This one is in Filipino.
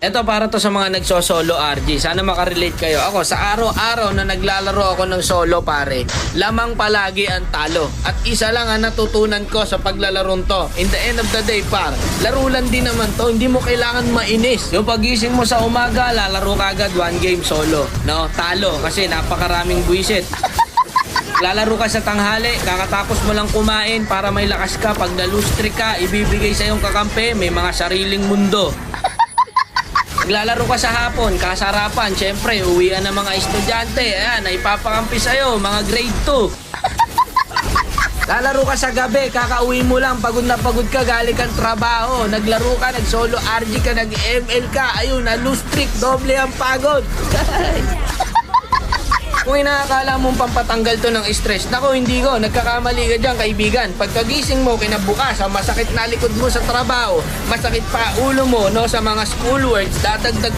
Ito para to sa mga nagso-solo RG. Sana makarelate kayo. Ako, sa araw-araw na naglalaro ako ng solo pare, lamang palagi ang talo. At isa lang ang natutunan ko sa paglalarong to. In the end of the day par, laro lang din naman to. Hindi mo kailangan mainis. Yung pagising mo sa umaga, lalaro ka agad one game solo. No, talo kasi napakaraming buwisit. Lalaro ka sa tanghali, kakatapos mo lang kumain para may lakas ka. Pag na-lose streak ka, ibibigay sa iyong kakampi, may mga sariling mundo. Naglalaro ka sa hapon, kasarapan, syempre, uwian ng mga estudyante, ayan, ipapakampi sa'yo, mga grade 2. Lalaro ka sa gabi, kakauwi mo lang, pagod na pagod ka, galing kang trabaho, naglaro ka, nag-solo RG ka, nag-ML ka, ayun, na-lose streak, doble ang pagod. Kung inaakala mong pampatanggal to ng stress, nako hindi ko, nagkakamali ka dyan kaibigan. Pagkagising mo kinabukasan, masakit na likod mo sa trabaho, masakit pa ulo mo no, sa mga school works, dadagdag